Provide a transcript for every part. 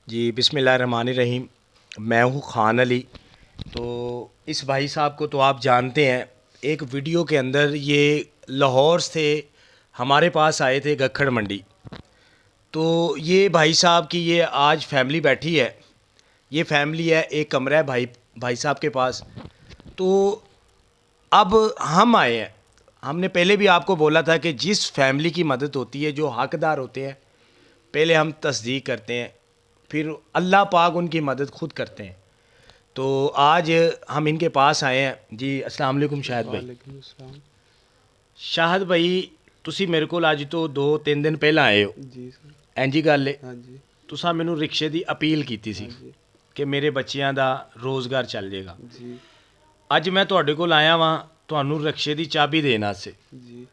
जी बिस्मिल्लाहिर्रहमानिर्रहीम। मैं हूँ खान अली। तो इस भाई साहब को तो आप जानते हैं। एक वीडियो के अंदर ये लाहौर से हमारे पास आए थे गखड़ मंडी। तो ये भाई साहब की ये आज फैमिली बैठी है। ये फैमिली है, एक कमरा है भाई साहब के पास। तो अब हम आए हैं। हमने पहले भी आपको बोला था कि जिस फैमिली की मदद होती है, जो हकदार होते हैं, पहले हम तस्दीक करते हैं, फिर अल्लाह पाक उनकी मदद खुद करते हैं। तो आज हम इनके पास आए हैं। जी अस्सलाम वालेकुम शाहिद भाई। वालेकुम अस्सलाम। शाहिद भाई ਤੁਸੀਂ ਮੇਰੇ ਕੋਲ ਅੱਜ ਤੋਂ 2-3 ਦਿਨ ਪਹਿਲਾਂ ਆਏ ਹੋ। ਜੀ ਸਰ। ਇੰਝ ਹੀ ਗੱਲ ਹੈ। ਹਾਂਜੀ ਤੁਸੀਂ ਮੈਨੂੰ ਰਿਕਸ਼ੇ ਦੀ ਅਪੀਲ ਕੀਤੀ ਸੀ ਹਾਂਜੀ ਕਿ ਮੇਰੇ ਬੱਚਿਆਂ ਦਾ ਰੋਜ਼ਗਾਰ ਚੱਲ ਜਾਏਗਾ। ਜੀ ਅੱਜ ਮੈਂ ਤੁਹਾਡੇ ਕੋਲ ਆਇਆ ਵਾਂ ਤੁਹਾਨੂੰ ਰਿਕਸ਼ੇ ਦੀ ਚਾਬੀ ਦੇਣ ਵਾਸਤੇ। ਜੀ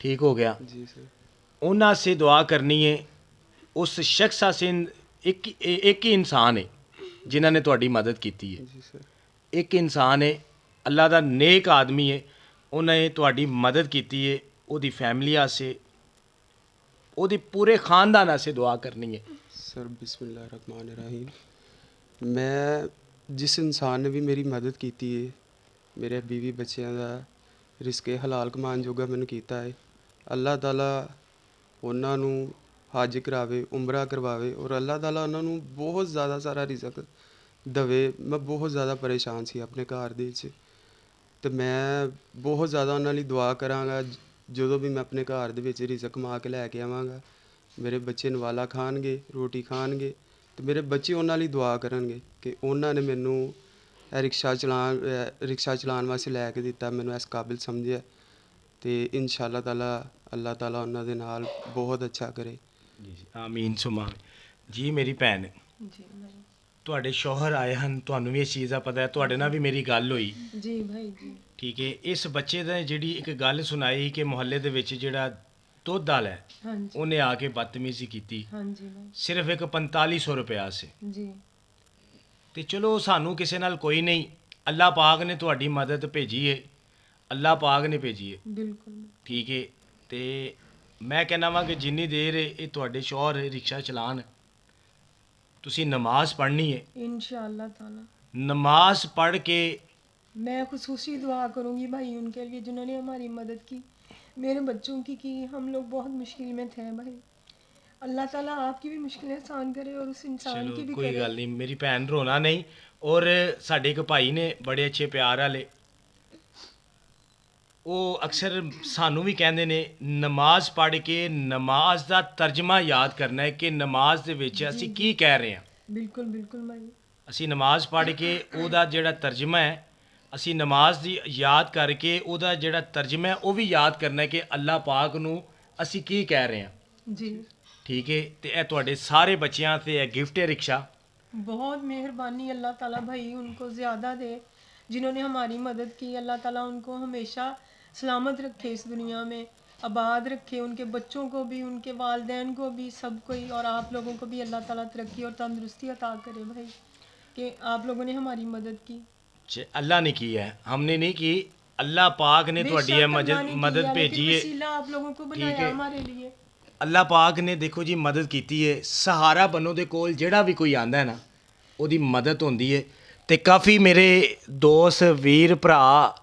ਠੀਕ ਹੋ ਗਿਆ। ਜੀ ਸਰ। ਉਹਨਾਂ ਵਾਸਤੇ ਦੁਆ ਕਰਨੀ ਹੈ। ਉਸ ਸ਼ਖਸ ਵਾਸਤੇ ਇੱਕ ਹੀ ਇਨਸਾਨ ਹੈ ਜਿਨ੍ਹਾਂ ਨੇ ਤੁਹਾਡੀ ਮਦਦ ਕੀਤੀ ਹੈ। ਜੀ ਸਰ। ਇੱਕ ਇਨਸਾਨ ਹੈ, ਅੱਲਾ ਦਾ ਨੇਕ ਆਦਮੀ ਹੈ। ਉਹਨੇ ਤੁਹਾਡੀ ਮਦਦ ਕੀਤੀ ਹੈ। ਉਹਦੀ ਫੈਮਿਲੀ ਵਾਸਤੇ, ਉਹਦੇ ਪੂਰੇ ਖਾਨਦਾਨ ਵਾਸਤੇ ਦੁਆ ਕਰਨੀ ਹੈ। ਸਰ ਬਿਸਮਿਲ੍ਲਾਹਿਰਰਹਿਮਾਨਿਰਰਹੀਮ। ਮੈਂ ਜਿਸ ਇਨਸਾਨ ਨੇ ਵੀ ਮੇਰੀ ਮਦਦ ਕੀਤੀ ਹੈ, ਮੇਰੇ ਬੀਵੀ ਬੱਚਿਆਂ ਦਾ ਰਿਜ਼ਕ ਹਲਾਲ ਕਮਾਉਣ ਜੋਗਾ ਮੈਨੂੰ ਕੀਤਾ ਹੈ, ਅੱਲਾਹ ਤਾਲਾ ਉਹਨਾਂ ਨੂੰ ਹੱਜ ਕਰਾਵੇ, ਉਮਰਾ ਕਰਵਾਵੇ ਔਰ ਅੱਲਾਹ ਤਾਲਾ ਉਹਨਾਂ ਨੂੰ ਬਹੁਤ ਜ਼ਿਆਦਾ ਸਾਰਾ ਰਿਜ਼ਕ ਦੇਵੇ। ਮੈਂ ਬਹੁਤ ਜ਼ਿਆਦਾ ਪਰੇਸ਼ਾਨ ਸੀ ਆਪਣੇ ਘਰ ਦੇ ਵਿੱਚ, ਅਤੇ ਮੈਂ ਬਹੁਤ ਜ਼ਿਆਦਾ ਉਹਨਾਂ ਲਈ ਦੁਆ ਕਰਾਂਗਾ। ਜਦੋਂ ਵੀ ਮੈਂ ਆਪਣੇ ਘਰ ਦੇ ਵਿੱਚ ਰਿਜ਼ਕ ਕਮਾ ਕੇ ਲੈ ਕੇ ਆਵਾਂਗਾ, ਮੇਰੇ ਬੱਚੇ ਨਵਾਲਾ ਖਾਣਗੇ, ਰੋਟੀ ਖਾਣਗੇ, ਅਤੇ ਮੇਰੇ ਬੱਚੇ ਉਹਨਾਂ ਲਈ ਦੁਆ ਕਰਨਗੇ ਕਿ ਉਹਨਾਂ ਨੇ ਮੈਨੂੰ ਇਹ ਰਿਕਸ਼ਾ ਚਲਾਉਣ ਵਾਸਤੇ ਲੈ ਕੇ ਦਿੱਤਾ, ਮੈਨੂੰ ਇਸ ਕਾਬਿਲ ਸਮਝਿਆ, ਅਤੇ ਇਨਸ਼ਾ ਤਾਲਾ ਅੱਲਾਹ ਤਾਲਾ ਉਹਨਾਂ ਦੇ ਨਾਲ ਬਹੁਤ ਅੱਛਾ ਕਰੇ। ਜੀ ਆਮੀਨ ਸੁਮਾ। ਜੀ ਮੇਰੀ ਭੈਣ, जी भाई। ਤੁਹਾਡੇ ਸ਼ੌਹਰ ਆਏ ਹਨ, ਤੁਹਾਨੂੰ ਵੀ ਇਸ ਚੀਜ਼ ਦਾ ਪਤਾ ਹੈ। ਤੁਹਾਡੇ ਨਾਲ ਵੀ ਮੇਰੀ ਗੱਲ ਹੋਈ। जी भाई जी। ਠੀਕ ਹੈ। ਇਸ ਬੱਚੇ ਦਾ ਜਿਹੜੀ ਇੱਕ ਗੱਲ ਸੁਣਾਈ ਕਿ ਮੁਹੱਲੇ ਦੇ ਵਿੱਚ ਜਿਹੜਾ ਦੁੱਧ ਵਾਲਾ ਹੈ, हाँ जी। ਉਹਨੇ ਆ ਕੇ ਬਦਤਮੀਜ਼ੀ ਕੀਤੀ हाँ जी भाई। ਸਿਰਫ ਇੱਕ 4500 ਰੁਪਇਆ ਸੀ। जी ਤੇ ਚਲੋ ਸਾਨੂੰ ਕਿਸੇ ਨਾਲ ਕੋਈ ਨਹੀਂ, ਅੱਲਾਹ ਪਾਕ ਨੇ ਤੁਹਾਡੀ ਮਦਦ ਭੇਜੀ ਹੈ। ਅੱਲਾਹ ਪਾਕ ਨੇ ਭੇਜੀ ਹੈ। बिल्कुल। ਠੀਕ ਹੈ। ਤੇ ਮੈਂ ਕਹਿੰਦਾ ਵਾਂ ਕਿ ਜਿੰਨੀ ਦੇਰ ਇਹ ਤੁਹਾਡੇ ਸ਼ੌਹਰ ਰਿਕਸ਼ਾ ਚਲਾਉਣ, ਤੁਸੀਂ ਨਮਾਜ਼ ਪੜ੍ਹਨੀ ਹੈ। इंशाअल्लाह ताला नमाज पढ़ के मैं खुसूसी दुआ करूँगी भाई उनके लिए जिन्होंने हमारी मदद की, मेरे बच्चों की। हम लोग बहुत मुश्किल में थे भाई। अल्लाह ताला आपकी भी मुश्किलें आसान करे और उस इंसान चलो की भी कोई करे। गल नहीं, मेरी भैन रोना नहीं। और साढ़े एक भाई ने बड़े अच्छे प्यार वाले, ਉਹ ਅਕਸਰ ਸਾਨੂੰ ਵੀ ਕਹਿੰਦੇ ਨੇ ਨਮਾਜ਼ ਪੜ੍ਹ ਕੇ ਨਮਾਜ਼ ਦਾ ਤਰਜਮਾ ਯਾਦ ਕਰਨਾ ਹੈ ਕਿ ਨਮਾਜ਼ ਦੇ ਵਿੱਚ ਅਸੀਂ ਕੀ ਕਹਿ ਰਹੇ ਹਾਂ। बिल्कुल बिल्कुल भाई। ਅਸੀਂ ਨਮਾਜ਼ ਪੜ੍ਹ ਕੇ ਉਹਦਾ ਜਿਹੜਾ ਤਰਜਮਾ ਹੈ, ਅਸੀਂ ਨਮਾਜ਼ ਦੀ ਯਾਦ ਕਰਕੇ ਉਹਦਾ ਜਿਹੜਾ ਤਰਜਮਾ ਹੈ ਉਹ ਵੀ ਯਾਦ ਕਰਨਾ ਹੈ ਕਿ ਅੱਲਾਹ ਪਾਕ ਨੂੰ ਅਸੀਂ ਕੀ ਕਹਿ ਰਹੇ ਹਾਂ। जी ਠੀਕ ਹੈ। ਤੇ ਇਹ ਤੁਹਾਡੇ ਸਾਰੇ ਬੱਚਿਆਂ ਤੇ ਇਹ ਗਿਫਟ ਹੈ ਰਿਕਸ਼ਾ। बहुत मेहरबानी अल्लाह ताला भाई उनको ज़्यादा दे जिन्होंने हमारी मदद की। अल्लाह ताला उनको हमेशा सलामत रखे, इस दुनिया में आबाद रखे, उनके बच्चों को भी, उनके वालदैन को भी, सब कोई, और आप लोगों को भी अल्लाह ताला तरक्की और तंदुरुस्ती अता करे भाई कि आप लोगों ने हमारी मदद की। अल्लाह ने की है, हमने नहीं की। अल्लाह पाक ने ਤੁਹਾਡੀ बेशक ਇਹ अल्लाह ने मदद किया, भेजी लेकिन है। वसीला आप लोगों को ठीक बनाया है। हमारे लिए। ਅੱਲਾਹ ਪਾਕ ਨੇ ਦੇਖੋ ਜੀ ਮਦਦ ਕੀਤੀ ਹੈ। ਸਹਾਰਾ ਬਣੋ ਦੇ ਕੋਲ ਜਿਹੜਾ ਵੀ ਕੋਈ ਆਂਦਾ ਹੈ ਨਾ, ਉਹਦੀ ਮਦਦ ਹੁੰਦੀ ਹੈ। ਤੇ ਕਾਫੀ ਮੇਰੇ ਦੋਸਤ ਵੀਰ ਭਰਾ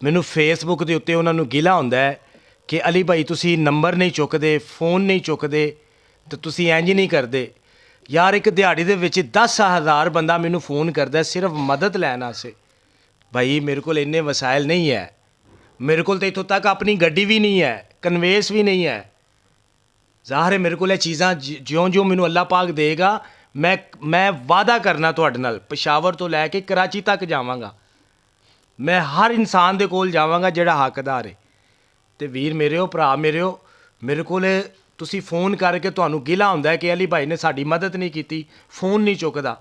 ਮੈਨੂੰ ਫੇਸਬੁੱਕ ਦੇ ਉੱਤੇ ਉਹਨਾਂ ਨੂੰ ਗਿਲਾ ਹੁੰਦਾ ਹੈ ਕਿ ਅਲੀ ਭਾਈ ਤੁਸੀਂ ਨੰਬਰ ਨਹੀਂ ਚੁੱਕਦੇ, ਫੋਨ ਨਹੀਂ ਚੁੱਕਦੇ, ਤੇ ਤੁਸੀਂ ਇੰਜ ਨਹੀਂ ਕਰਦੇ। ਯਾਰ ਇੱਕ ਦਿਹਾੜੀ ਦੇ ਵਿੱਚ 10,000 ਬੰਦਾ ਮੈਨੂੰ ਫੋਨ ਕਰਦਾ ਸਿਰਫ ਮਦਦ ਲੈਣ ਵਾਸਤੇ। ਭਾਈ ਮੇਰੇ ਕੋਲ ਇੰਨੇ ਵਸਾਇਲ ਨਹੀਂ ਹੈ। ਮੇਰੇ ਕੋਲ ਤਾਂ ਇੱਥੋਂ ਤੱਕ ਆਪਣੀ ਗੱਡੀ ਵੀ ਨਹੀਂ ਹੈ, ਕਨਵੇਸ ਵੀ ਨਹੀਂ ਹੈ। ਜ਼ਾਹਰ ਹੈ ਮੇਰੇ ਕੋਲ ਇਹ ਚੀਜ਼ਾਂ ਜਿਉਂ ਮੈਨੂੰ ਅੱਲਾਹ ਪਾਕ ਦੇਗਾ, ਮੈਂ ਵਾਅਦਾ ਕਰਨਾ ਤੁਹਾਡੇ ਨਾਲ, ਪਸ਼ਾਵਰ ਤੋਂ ਲੈ ਕੇ ਕਰਾਚੀ ਤੱਕ ਜਾਵਾਂਗਾ। ਮੈਂ ਹਰ ਇਨਸਾਨ ਦੇ ਕੋਲ ਜਾਵਾਂਗਾ ਜਿਹੜਾ ਹੱਕਦਾਰ ਹੈ। ਅਤੇ ਵੀਰ ਮੇਰਿਓ, ਭਰਾ ਮੇਰਿਓ, ਮੇਰੇ ਕੋਲ ਤੁਸੀਂ ਫੋਨ ਕਰਕੇ ਤੁਹਾਨੂੰ ਗਿਲਾ ਹੁੰਦਾ ਕਿ ਅਲੀ ਭਾਈ ਨੇ ਸਾਡੀ ਮਦਦ ਨਹੀਂ ਕੀਤੀ, ਫੋਨ ਨਹੀਂ ਚੁੱਕਦਾ।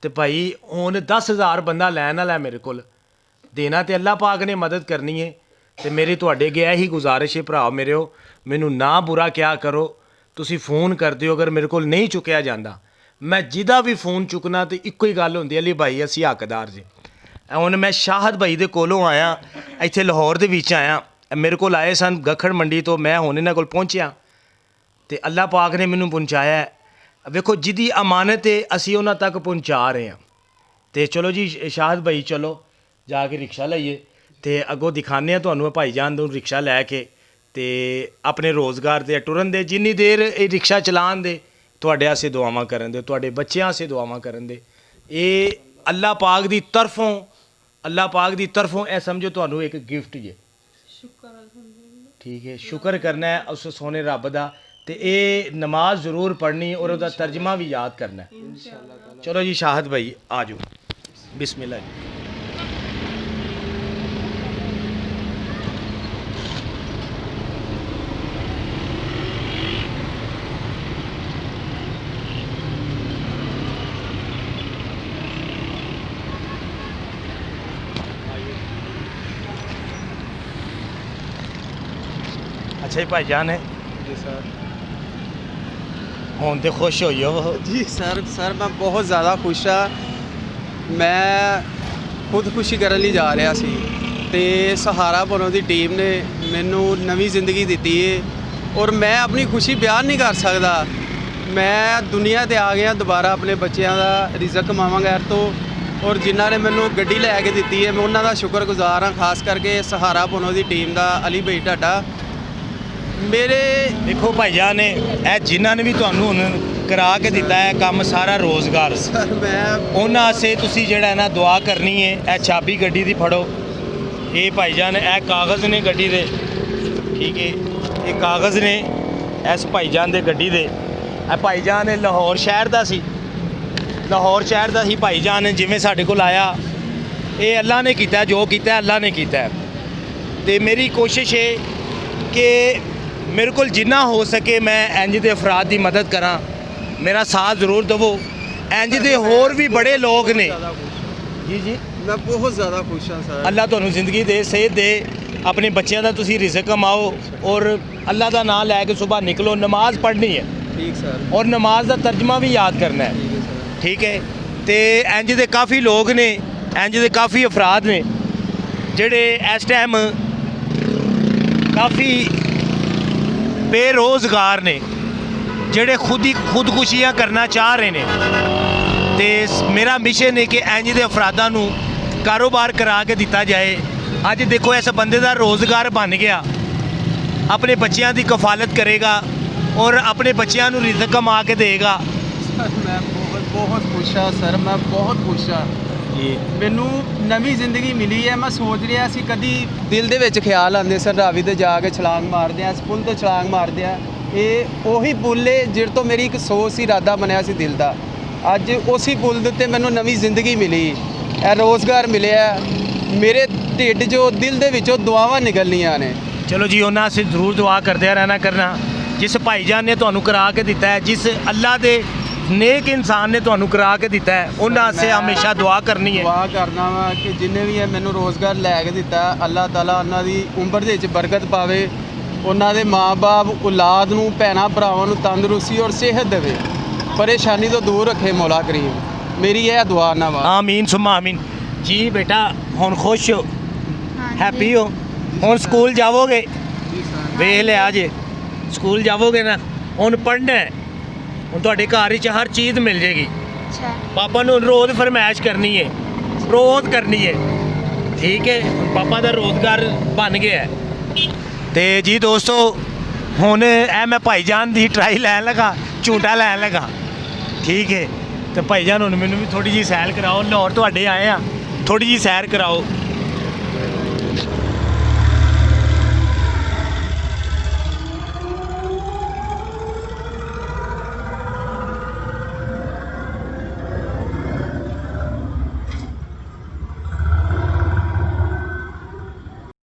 ਅਤੇ ਭਾਈ ਹੁਣ 10,000 ਬੰਦਾ ਲੈਣ ਵਾਲਾ ਮੇਰੇ ਕੋਲ। ਦੇਣਾ ਤੇ ਅੱਲਾਹ ਪਾਕ ਨੇ ਮਦਦ ਕਰਨੀ ਹੈ। ਅਤੇ ਮੇਰੀ ਤੁਹਾਡੇ ਅੱਗੇ ਇਹੀ ਗੁਜ਼ਾਰਿਸ਼ ਹੈ ਭਰਾ ਮੇਰਿਓ, ਮੈਨੂੰ ਨਾ ਬੁਰਾ ਕਿਹਾ ਕਰੋ। ਤੁਸੀਂ ਫੋਨ ਕਰਦੇ ਹੋ, ਅਗਰ ਮੇਰੇ ਕੋਲ ਨਹੀਂ ਚੁੱਕਿਆ ਜਾਂਦਾ, ਮੈਂ ਜਿਹਦਾ ਵੀ ਫੋਨ ਚੁੱਕਣਾ ਤਾਂ ਇੱਕੋ ਹੀ ਗੱਲ ਹੁੰਦੀ, ਅਲੀ ਭਾਈ ਅਸੀਂ ਹੱਕਦਾਰ ਜੀ। ਹੁਣ ਮੈਂ ਸ਼ਾਹਦ ਭਾਈ ਦੇ ਕੋਲੋਂ ਆਇਆ, ਇੱਥੇ ਲਾਹੌਰ ਦੇ ਵਿੱਚ ਆਇਆ। ਮੇਰੇ ਕੋਲ ਆਏ ਸਨ ਗਖੜ ਮੰਡੀ ਤੋਂ, ਮੈਂ ਹੁਣ ਇਹਨਾਂ ਕੋਲ ਪਹੁੰਚਿਆ ਅਤੇ ਅੱਲਾਹ ਪਾਕ ਨੇ ਮੈਨੂੰ ਪਹੁੰਚਾਇਆ। ਵੇਖੋ ਜਿਹਦੀ ਅਮਾਨਤ ਹੈ ਅਸੀਂ ਉਹਨਾਂ ਤੱਕ ਪਹੁੰਚਾ ਰਹੇ ਹਾਂ। ਤੇ ਚਲੋ ਜੀ ਸ਼ਾਹਦ ਭਾਈ, ਚਲੋ ਜਾ ਕੇ ਰਿਕਸ਼ਾ ਲਈਏ ਤੇ ਅੱਗੋਂ ਦਿਖਾਉਂਦੇ ਹਾਂ ਤੁਹਾਨੂੰ ਭਾਈਜਾਨ ਨੂੰ ਰਿਕਸ਼ਾ ਲੈ ਕੇ ਤੇ ਆਪਣੇ ਰੋਜ਼ਗਾਰ ਦੇ ਟੁਰਨ ਦੇ। ਜਿੰਨੀ ਦੇਰ ਇਹ ਰਿਕਸ਼ਾ ਚਲਾਉਣ ਦੇ ਤੁਹਾਡੇ ਵਾਸਤੇ ਦੁਆਵਾਂ ਕਰਨ ਦੇ, ਤੁਹਾਡੇ ਬੱਚਿਆਂ ਵਾਸਤੇ ਦੁਆਵਾਂ ਕਰਨ ਦੇ। ਇਹ ਅੱਲਾਹ ਪਾਕ ਦੀ ਤਰਫੋਂ ਇਹ ਸਮਝੋ ਤੁਹਾਨੂੰ ਇੱਕ ਗਿਫਟ ਜੇ। शुक्र अल्हम्दुलिल्लाह। ठीक है, शुक्र करना है उस सोने रब दा। ते ये नमाज ज़रूर पढ़नी और उसका तर्जमा भी याद करना है। चलो जी शाहद भाई आ जाओ, बिस्मिल्लाह जी। अच्छा जी भाईजान है जी सर। ਹੁਣ ਤੇ ਖੁਸ਼ ਹੋਈਓ। जी सर मैं बहुत ज़्यादा खुश हाँ। मैं ਖੁਦਕੁਸ਼ੀ ਕਰਨ ਲਈ ਜਾ ਰਿਹਾ ਸੀ ਤੇ ਸਹਾਰਾ ਬਣੋ ਦੀ ਟੀਮ ਨੇ ਮੈਨੂੰ ਨਵੀਂ ਜ਼ਿੰਦਗੀ ਦਿੱਤੀ ਹੈ ਔਰ ਮੈਂ ਆਪਣੀ ਖੁਸ਼ੀ ਬਿਆਨ ਨਹੀਂ ਕਰ ਸਕਦਾ। ਮੈਂ ਦੁਨੀਆ ਤੇ ਆ ਗਿਆ ਦੁਬਾਰਾ ਆਪਣੇ ਬੱਚਿਆਂ ਦਾ ਰਿਜ਼ਕ ਕਮਾਵਾਂਗਾ ਇਹ ਤੋਂ ਔਰ ਜਿਨ੍ਹਾਂ ਨੇ ਮੈਨੂੰ ਗੱਡੀ ਲੈ ਕੇ ਦਿੱਤੀ ਹੈ ਮੈਂ ਉਹਨਾਂ ਦਾ ਸ਼ੁਕਰਗੁਜ਼ਾਰ ਹਾਂ, ਖਾਸ ਕਰਕੇ ਸਹਾਰਾ ਬਣੋ ਦੀ ਟੀਮ ਦਾ ਅਲੀ ਭਾਈ ਢਾਡਾ। ਮੇਰੇ ਦੇਖੋ ਭਾਈਜਾਨ ਨੇ ਇਹ ਜਿਨ੍ਹਾਂ ਨੇ ਵੀ ਤੁਹਾਨੂੰ ਹੁਣ ਕਰਾ ਕੇ ਦਿੱਤਾ ਹੈ ਕੰਮ ਸਾਰਾ ਰੋਜ਼ਗਾਰ, ਸਰ ਮੈਂ ਉਹਨਾਂ ਵਾਸਤੇ ਤੁਸੀਂ ਜਿਹੜਾ ਹੈ ਨਾ ਦੁਆ ਕਰਨੀ ਹੈ। ਇਹ ਚਾਬੀ ਗੱਡੀ ਦੀ ਫੜੋ, ਇਹ ਭਾਈਜਾਨ ਇਹ ਕਾਗਜ਼ ਨੇ ਗੱਡੀ ਦੇ, ਠੀਕ ਹੈ, ਇਹ ਕਾਗਜ਼ ਨੇ ਇਸ ਭਾਈਜਾਨ ਦੇ ਗੱਡੀ ਦੇ। ਇਹ ਭਾਈਜਾਨ ਲਾਹੌਰ ਸ਼ਹਿਰ ਦਾ ਸੀ, ਭਾਈਜਾਨ ਜਿਵੇਂ ਸਾਡੇ ਕੋਲ ਆਇਆ ਇਹ ਅੱਲਾ ਨੇ ਕੀਤਾ, ਜੋ ਕੀਤਾ ਅੱਲਾ ਨੇ ਕੀਤਾ। ਤੇ ਮੇਰੀ ਕੋਸ਼ਿਸ਼ ਹੈ ਕਿ ਮੇਰੇ ਕੋਲ ਜਿੰਨਾ ਹੋ ਸਕੇ ਮੈਂ ਇੰਜ ਦੇ ਅਫਰਾਦ ਦੀ ਮਦਦ ਕਰਾਂ, ਮੇਰਾ ਸਾਥ ਜ਼ਰੂਰ ਦੇਵੋ। ਇੰਜ ਦੇ ਹੋਰ ਵੀ ਬੜੇ ਲੋਕ ਨੇ। ਜੀ ਮੈਂ ਬਹੁਤ ਜ਼ਿਆਦਾ ਖੁਸ਼ ਹਾਂ ਸਰ। ਅੱਲਾ ਤੁਹਾਨੂੰ ਜ਼ਿੰਦਗੀ ਦੇ, ਸਿਹਤ ਦੇ, ਆਪਣੇ ਬੱਚਿਆਂ ਦਾ ਤੁਸੀਂ ਰਿਜ਼ਕ ਕਮਾਓ ਔਰ ਅੱਲਾ ਦਾ ਨਾਮ ਲੈ ਕੇ ਸਵੇਰ ਨਿਕਲੋ। ਨਮਾਜ਼ ਪੜ੍ਹਨੀ ਹੈ, ਠੀਕ ਸਰ, ਔਰ ਨਮਾਜ਼ ਦਾ ਤਰਜਮਾ ਵੀ ਯਾਦ ਕਰਨਾ ਹੈ, ਠੀਕ ਹੈ ਸਰ। ਠੀਕ ਹੈ। ਤੇ ਇੰਜ ਦੇ ਕਾਫੀ ਲੋਕ ਨੇ, ਇੰਜ ਦੇ ਕਾਫੀ ਅਫਰਾਦ ਨੇ ਜਿਹੜੇ ਇਸ ਟਾਈਮ ਕਾਫੀ ਬੇਰੋਜ਼ਗਾਰ ਨੇ, ਜਿਹੜੇ ਖੁਦਕੁਸ਼ੀਆਂ ਕਰਨਾ ਚਾਹ ਰਹੇ ਨੇ। ਤੇ ਮੇਰਾ ਮਿਸ਼ਨ ਹੈ ਕਿ ਇੰਜ ਦੇ ਅਫਰਾਦਾਂ ਨੂੰ ਕਾਰੋਬਾਰ ਕਰਾ ਕੇ ਦਿੱਤਾ ਜਾਏ। ਅੱਜ ਦੇਖੋ ਇਸ ਬੰਦੇ ਦਾ ਰੋਜ਼ਗਾਰ ਬਣ ਗਿਆ, ਆਪਣੇ ਬੱਚਿਆਂ ਦੀ ਕਫਾਲਤ ਕਰੇਗਾ ਔਰ ਆਪਣੇ ਬੱਚਿਆਂ ਨੂੰ ਰਿਜ਼ਕ ਕਮਾ ਕੇ ਦੇਗਾ। ਸਰ ਮੈਂ ਬਹੁਤ ਖੁਸ਼ ਹਾਂ ਸਰ, ਮੈਂ ਬਹੁਤ ਖੁਸ਼ ਹਾਂ ਜੀ। ਮੈਨੂੰ ਨਵੀਂ ਜ਼ਿੰਦਗੀ ਮਿਲੀ ਹੈ। ਮੈਂ ਸੋਚ ਰਿਹਾ ਸੀ, ਕਦੀ ਦਿਲ ਦੇ ਵਿੱਚ ਖਿਆਲ ਆਉਂਦੇ ਸਰ ਰਾਵੀ ਤੇ ਜਾ ਕੇ ਛਲਾਂਗ ਮਾਰਦੇ ਆ, ਇਸ ਪੁੱਲ ਤੋਂ ਛਲਾਂਗ ਮਾਰਦੇ ਆ। ਇਹ ਉਹੀ ਪੁੱਲ ਹੈ ਜਿਹੜੇ ਤੋਂ ਮੇਰੀ ਇੱਕ ਸੋਚ ਸੀ, ਇਰਾਦਾ ਬਣਿਆ ਸੀ ਦਿਲ ਦਾ। ਅੱਜ ਉਸੇ ਪੁੱਲ ਦੇ ਉੱਤੇ ਮੈਨੂੰ ਨਵੀਂ ਜ਼ਿੰਦਗੀ ਮਿਲੀ, ਇਹ ਰੋਜ਼ਗਾਰ ਮਿਲਿਆ। ਮੇਰੇ ਢਿੱਡ ਜੋ ਦਿਲ ਦੇ ਵਿੱਚੋਂ ਦੁਆਵਾਂ ਨਿਕਲਣੀਆਂ ਨੇ। ਚਲੋ ਜੀ ਉਹਨਾਂ ਅਸੀਂ ਜ਼ਰੂਰ ਦੁਆ ਕਰਦੇ ਰਹਿਣਾ ਕਰਨਾ। ਜਿਸ ਭਾਈਜਾਨ ਨੇ ਤੁਹਾਨੂੰ ਕਰਾ ਕੇ ਦਿੱਤਾ ਹੈ, ਜਿਸ ਅੱਲਾ ਦੇ ਨੇਕ ਇਨਸਾਨ ਨੇ ਤੁਹਾਨੂੰ ਕਰਾ ਕੇ ਦਿੱਤਾ ਹੈ, ਉਹਨਾਂ ਵਾਸਤੇ ਹਮੇਸ਼ਾ ਦੁਆ ਕਰਨੀ ਹੈ। ਦੁਆ ਕਰਨਾ ਵਾ ਕਿ ਜਿੰਨੇ ਵੀ ਇਹ ਮੈਨੂੰ ਰੋਜ਼ਗਾਰ ਲੈ ਕੇ ਦਿੱਤਾ, ਅੱਲਾਹ ਤਾਲਾ ਉਹਨਾਂ ਦੀ ਉਮਰ ਦੇ ਵਿੱਚ ਬਰਕਤ ਪਾਵੇ, ਉਹਨਾਂ ਦੇ ਮਾਂ-ਬਾਪ ਔਲਾਦ ਨੂੰ, ਭੈਣਾਂ ਭਰਾਵਾਂ ਨੂੰ ਤੰਦਰੁਸਤੀ ਔਰ ਸਿਹਤ ਦੇਵੇ, ਪਰੇਸ਼ਾਨੀ ਤੋਂ ਦੂਰ ਰੱਖੇ ਮੌਲਾ ਕਰੀਮ। ਮੇਰੀ ਇਹ ਦੁਆ ਨਾ ਵਾ। ਆਮੀਨ ਸੁਮਾ ਆਮੀਨ। ਜੀ ਬੇਟਾ ਹੁਣ ਖੁਸ਼ ਹੋ, ਹੈਪੀ ਹੋ? ਹੁਣ ਸਕੂਲ ਜਾਵੋਗੇ? ਵੇਖ ਲਿਆ ਜੇ ਸਕੂਲ ਜਾਵੋਗੇ ਨਾ, ਹੁਣ ਪੜ੍ਹਨਾ ਹੈ। ਹੁਣ ਤੁਹਾਡੇ ਘਰ ਵਿੱਚ ਹਰ ਚੀਜ਼ ਮਿਲ ਜੇਗੀ। ਪਾਪਾ ਨੂੰ ਰੋਜ਼ ਫਰਮਾਇਸ਼ ਕਰਨੀ ਹੈ, ਰੋਜ਼ ਕਰਨੀ ਹੈ, ਠੀਕ ਹੈ। ਪਾਪਾ ਦਾ ਰੋਜ਼ਗਾਰ ਬਣ ਗਿਆ ਹੈ। ਤੇ ਜੀ ਦੋਸਤੋ ਹੁਣ ਇਹ ਮੈਂ ਭਾਈਜਾਨ ਦੀ ਟਰਾਈ ਲੈਣ ਲਗਾ, ਝੂਟਾ ਲੈਣ ਲਗਾ, ਠੀਕ ਹੈ। ਤੇ ਭਾਈਜਾਨ ਹੁਣ ਮੈਨੂੰ ਵੀ ਥੋੜੀ ਜਿਹੀ ਸੈਰ ਕਰਾਓ। ਲਾਹੌਰ ਤੁਹਾਡੇ ਆਏ ਆ, ਥੋੜੀ ਜਿਹੀ ਸੈਰ ਕਰਾਓ।